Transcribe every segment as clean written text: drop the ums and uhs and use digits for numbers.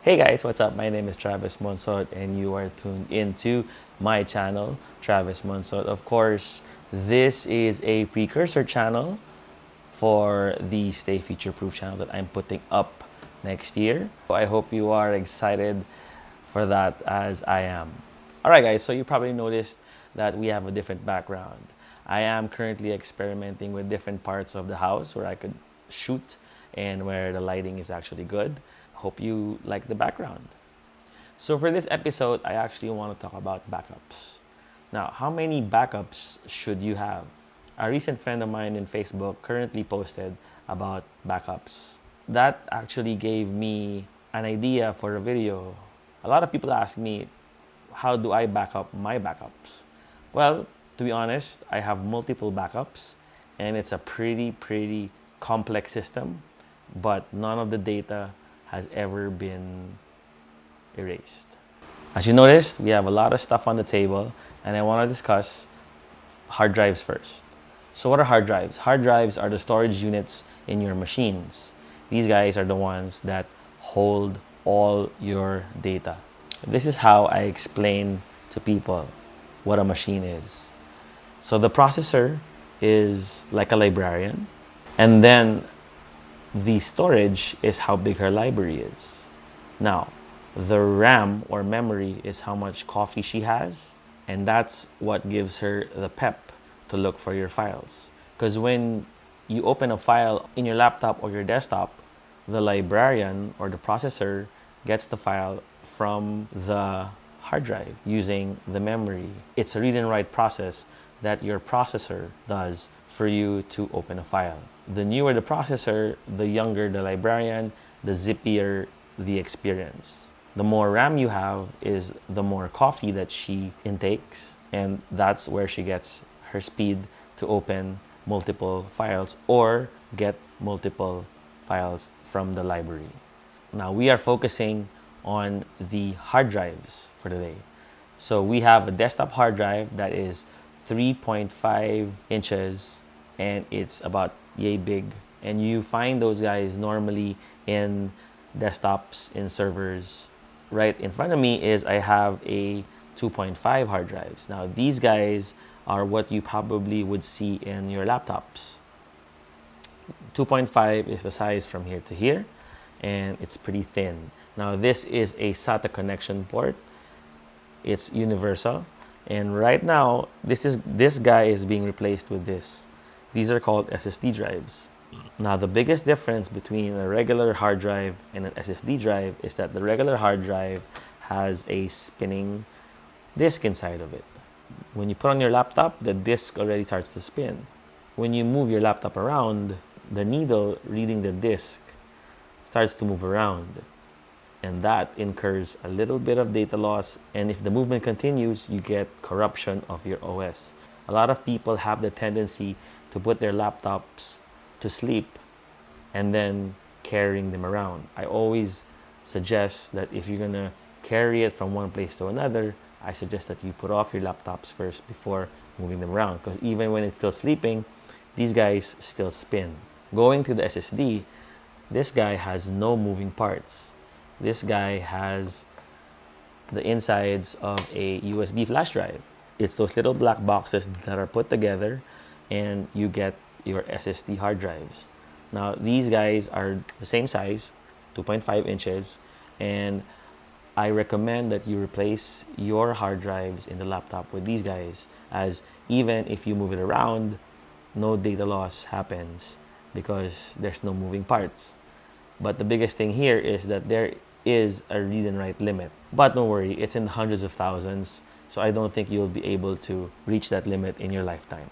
Hey guys, what's up? My name is Travis Monsod and you are tuned into my channel, Travis Monsod. Of course, this is a precursor channel for the Stay Future Proof channel that I'm putting up next year. I hope you are excited for that as I am. Alright guys, so you probably noticed that we have a different background. I am currently experimenting with different parts of the house where I could shoot and where the lighting is actually good. Hope you like the background. So for this episode, I actually want to talk about backups. Now, how many backups should you have? A recent friend of mine in Facebook currently posted about backups. That actually gave me an idea for a video. A lot of people ask me, how do I back up my backups? Well, to be honest, I have multiple backups and it's a pretty complex system, but none of the data has ever been erased. As you noticed, we have a lot of stuff on the table and I want to discuss hard drives first. So what are hard drives? Hard drives are the storage units in your machines. These guys are the ones that hold all your data. This is how I explain to people what a machine is. So the processor is like a librarian, and then the storage is how big her library is. Now, the RAM or memory is how much coffee she has, and that's what gives her the pep to look for your files. Because when you open a file in your laptop or your desktop, the librarian or the processor gets the file from the hard drive using the memory. It's a read and write process that your processor does for you to open a file. The newer the processor, the younger the librarian, the zippier the experience. The more RAM you have is the more coffee that she intakes, and that's where she gets her speed to open multiple files or get multiple files from the library. Now we are focusing on the hard drives for today. So we have a desktop hard drive that is 3.5 inches and it's about yay big, and you find those guys normally in desktops, in servers. Right in front of me is I have a 2.5 hard drives. Now these guys are what you probably would see in your laptops. 2.5 is the size from here to here and it's pretty thin. Now this is a SATA connection port. It's universal, and right now this guy is being replaced with this. These are called SSD drives. Now the biggest difference between a regular hard drive and an SSD drive is that the regular hard drive has a spinning disk inside of it. When you put on your laptop, the disk already starts to spin. When you move your laptop around, the needle reading the disk starts to move around, and that incurs a little bit of data loss, and if the movement continues, you get corruption of your OS. A lot of people have the tendency to put their laptops to sleep and then carrying them around. I always suggest that if you're gonna carry it from one place to another, I suggest that you put off your laptops first before moving them around, because even when it's still sleeping, these guys still spin. Going to the SSD, this guy has no moving parts. This guy has the insides of a USB flash drive. It's those little black boxes that are put together and you get your SSD hard drives. Now these guys are the same size, 2.5 inches, and I recommend that you replace your hard drives in the laptop with these guys, as even if you move it around, no data loss happens because there's no moving parts. But the biggest thing here is that there is a read and write limit. But don't worry, it's in the hundreds of thousands, so I don't think you'll be able to reach that limit in your lifetime.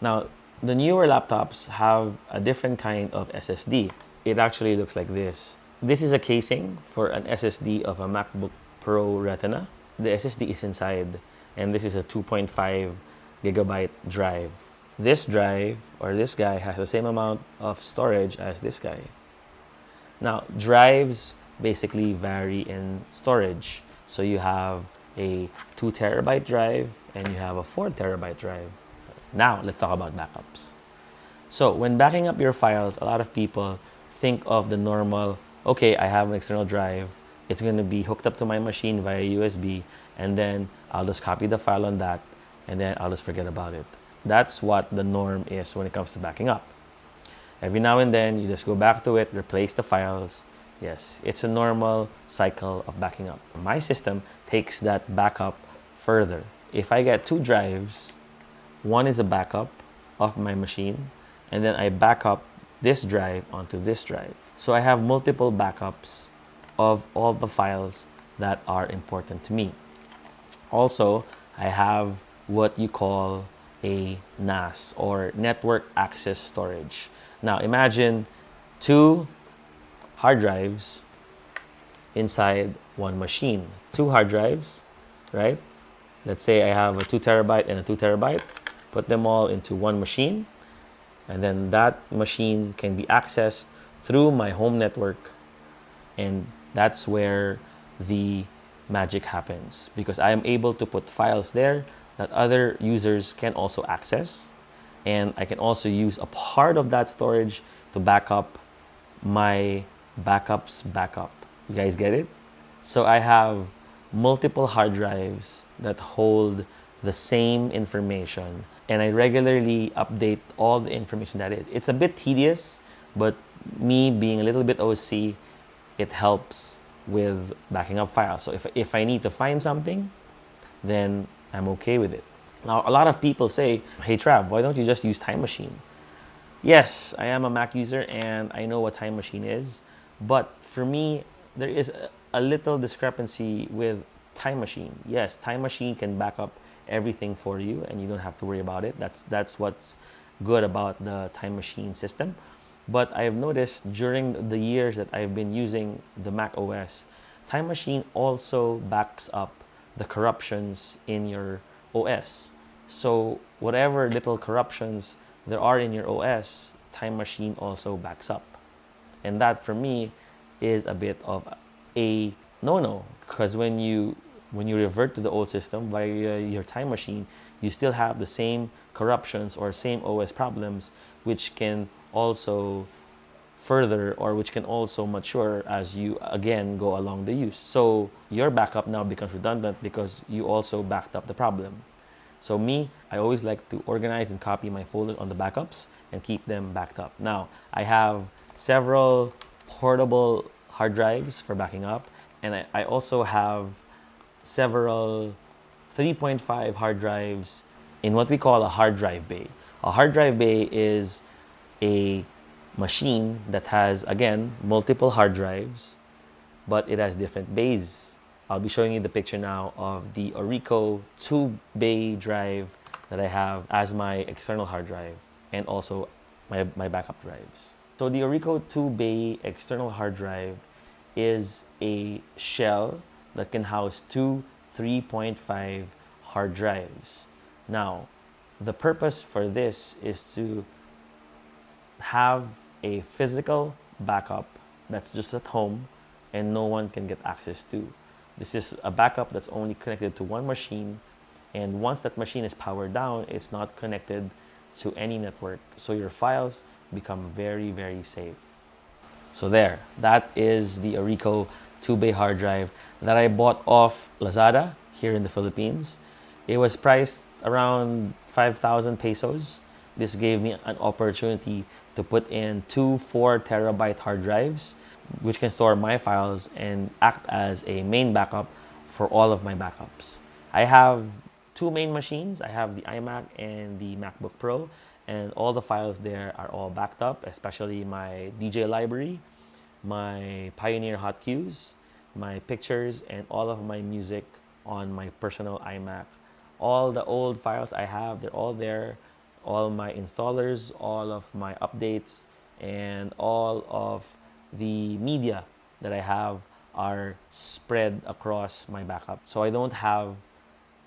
Now, the newer laptops have a different kind of SSD. It actually looks like this. This is a casing for an SSD of a MacBook Pro Retina. The SSD is inside, and this is a 2.5 gigabyte drive. This drive, or this guy, has the same amount of storage as this guy. Now, drives basically vary in storage. So you have a 2 terabyte drive and you have a 4 terabyte drive. Now, let's talk about backups. So when backing up your files, a lot of people think of the normal, okay, I have an external drive, It's going to be hooked up to my machine via USB, and then I'll just copy the file on that, and then I'll just forget about it. That's what the norm is when it comes to backing up. Every now and then, you just go back to it, replace the files. Yes, it's a normal cycle of backing up. My system takes that backup further. If I get 2 drives, one is a backup of my machine, and then I back up this drive onto this drive. So I have multiple backups of all the files that are important to me. Also, I have what you call a NAS, or network access storage. Now imagine 2 hard drives inside one machine. 2 hard drives, right? Let's say I have a 2 terabyte and a 2 terabyte. Put them all into one machine, and then that machine can be accessed through my home network, and that's where the magic happens, because I am able to put files there that other users can also access, and I can also use a part of that storage to back up my backup's backup. You guys get it? So I have multiple hard drives that hold the same information, and I regularly update all the information that is. It's a bit tedious, but me being a little bit OC, it helps with backing up files. So if I need to find something, then I'm okay with it. Now, a lot of people say, hey Trav, why don't you just use Time Machine? Yes, I am a Mac user and I know what Time Machine is, but for me, there is a little discrepancy with Time Machine. Yes, Time Machine can back up everything for you and you don't have to worry about it. That's what's good about the Time Machine system. But I've noticed during the years that I've been using the Mac OS, Time Machine also backs up the corruptions in your OS. So whatever little corruptions there are in your OS, Time Machine also backs up. And that for me is a bit of a no-no, because when you revert to the old system via your Time Machine, you still have the same corruptions or same OS problems, which can also further, or which can also mature as you again go along the use. So your backup now becomes redundant because you also backed up the problem. So me, I always like to organize and copy my folders on the backups and keep them backed up. Now, I have several portable hard drives for backing up, and I also have several 3.5 hard drives in what we call a hard drive bay. A hard drive bay is a machine that has, again, multiple hard drives, but it has different bays. I'll be showing you the picture now of the Orico 2-bay drive that I have as my external hard drive, and also my backup drives. So the Orico 2-bay external hard drive is a shell that can house 2 3.5 hard drives. Now, the purpose for this is to have a physical backup that's just at home and no one can get access to. This is a backup that's only connected to one machine, and once that machine is powered down, it's not connected to any network. So your files become very, very safe. So there, that is the Orico 2-bay hard drive that I bought off Lazada here in the Philippines. It was priced around 5,000 pesos. This gave me an opportunity to put in 2 4 terabyte hard drives, which can store my files and act as a main backup for all of my backups. I have 2 main machines. I have the iMac and the MacBook Pro, and all the files there are all backed up, especially my DJ library, my Pioneer hot cues, my pictures, and all of my music on my personal iMac. All the old files I have, they're all there. All my installers, all of my updates, and all of the media that I have are spread across my backup. So I don't have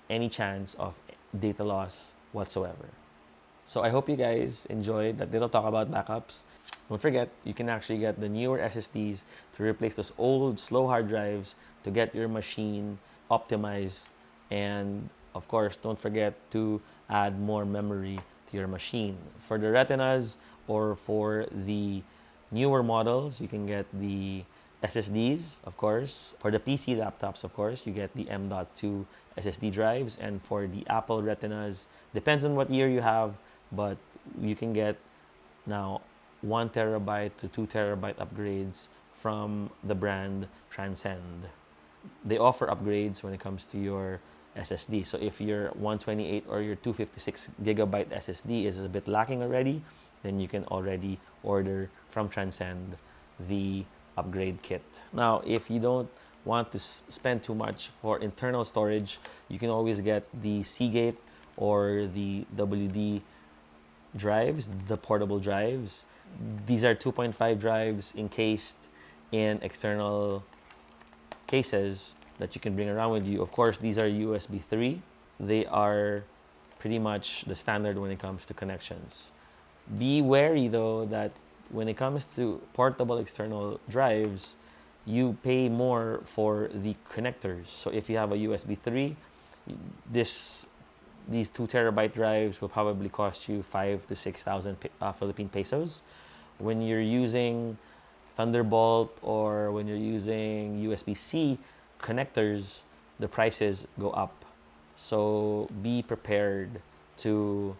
any chance of data loss whatsoever. So I hope you guys enjoyed that little talk about backups. Don't forget, you can actually get the newer SSDs to replace those old slow hard drives to get your machine optimized. And of course, don't forget to add more memory to your machine. For the Retinas or for the newer models, you can get the SSDs, of course. For the PC laptops, of course, you get the M.2 SSD drives. And for the Apple Retinas, depends on what year you have, but you can get now 1 terabyte to 2 terabyte upgrades from the brand Transcend. They offer upgrades when it comes to your SSD. So if your 128 or your 256 gigabyte SSD is a bit lacking already, then you can already order from Transcend the upgrade kit. Now, if you don't want to spend too much for internal storage, you can always get the Seagate or the WD drives, the portable drives. These are 2.5 drives encased in external cases that you can bring around with you. Of course, these are USB 3. They are pretty much the standard when it comes to connections. Be wary though that when it comes to portable external drives, you pay more for the connectors. So if you have a USB 3, these 2 terabyte drives will probably cost you 5,000 to 6,000 Philippine pesos. When you're using Thunderbolt or when you're using USB-C connectors, the prices go up. So be prepared to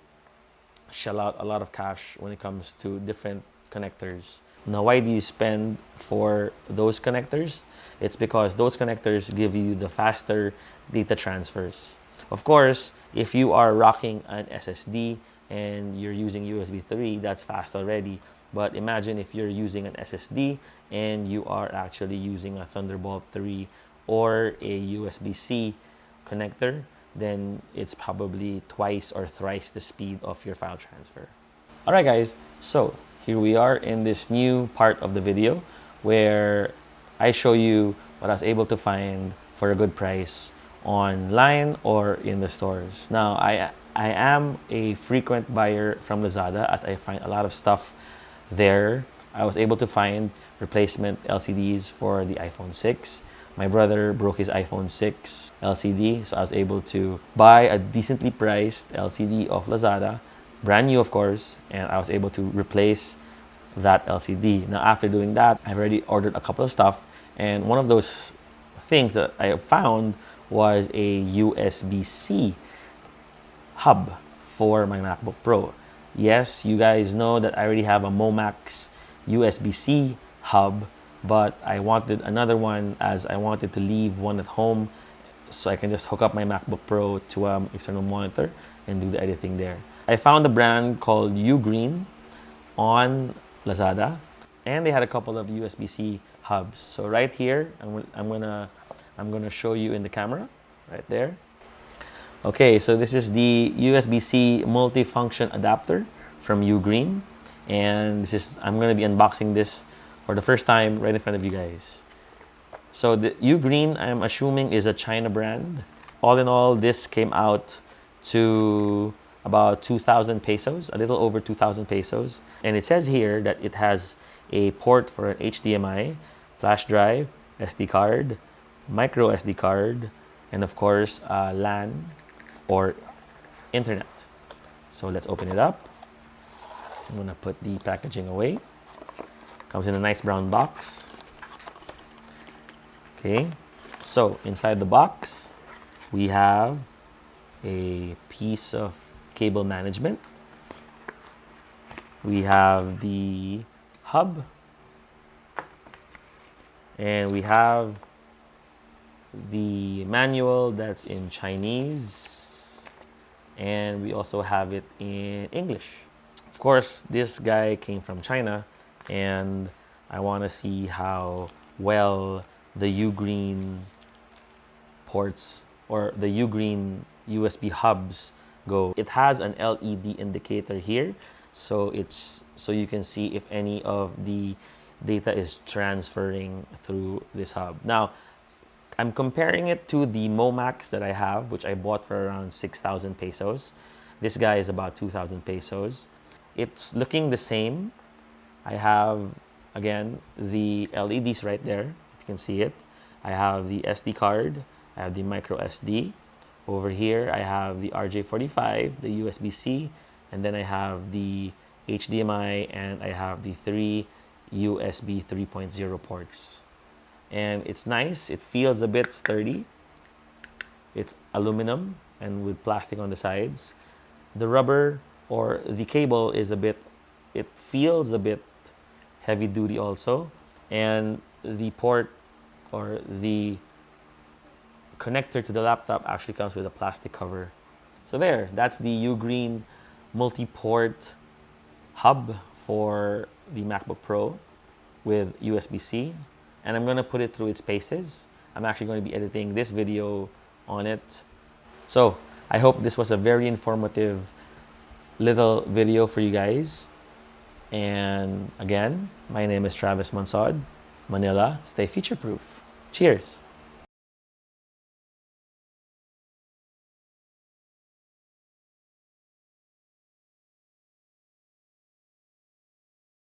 shell out a lot of cash when it comes to different connectors. Now, why do you spend for those connectors? It's because those connectors give you the faster data transfers. Of course, if you are rocking an SSD and you're using USB 3, that's fast already. But imagine if you're using an SSD and you are actually using a Thunderbolt 3 or a USB-C connector, then it's probably twice or thrice the speed of your file transfer. All right, guys, so here we are in this new part of the video where I show you what I was able to find for a good price online or in the stores. Now, I am a frequent buyer from Lazada as I find a lot of stuff there. I was able to find replacement LCDs for the iPhone 6. My brother broke his iPhone 6 LCD, so I was able to buy a decently priced LCD of Lazada, brand new of course, and I was able to replace that LCD. Now after doing that, I've already ordered a couple of stuff, and one of those things that I found was a USB-C hub for my MacBook Pro. Yes, you guys know that I already have a Momax USB-C hub, but I wanted another one as I wanted to leave one at home so I can just hook up my MacBook Pro to an external monitor and do the editing there. I found a brand called Ugreen on Lazada, and they had a couple of USB-C hubs. So right here, I'm gonna show you in the camera, right there. Okay, so this is the USB-C multifunction adapter from Ugreen, and I'm gonna be unboxing this for the first time right in front of you guys. So the Ugreen, I'm assuming, is a China brand. All in all, this came out to about 2,000 pesos, a little over 2,000 pesos. And it says here that it has a port for an HDMI, flash drive, SD card, micro SD card, and of course, LAN or internet. So let's open it up. I'm gonna put the packaging away. Comes in a nice brown box. Okay, so inside the box, we have a piece of cable management. We have the hub, and we have the manual that's in Chinese, and we also have it in English. Of course, this guy came from China, and I want to see how well the Ugreen ports or the Ugreen USB hubs go. It has an LED indicator here, so you can see if any of the data is transferring through this hub. Now, I'm comparing it to the Momax that I have, which I bought for around 6,000 pesos. This guy is about 2,000 pesos. It's looking the same. I have, again, the LEDs right there, if you can see it. I have the SD card, I have the micro SD. Over here, I have the RJ45, the USB-C, and then I have the HDMI, and I have the 3 USB 3.0 ports. and it's nice. It feels a bit sturdy. It's aluminum and with plastic on the sides. The rubber or the cable is it feels a bit heavy duty also. And the port or the connector to the laptop actually comes with a plastic cover. So there, that's the Ugreen multi-port hub for the MacBook Pro with USB-C. And I'm gonna put it through its paces. I'm actually going to be editing this video on it. So I hope this was a very informative little video for you guys. And again, my name is Travis Monsod. Manila, stay future-proof. Cheers.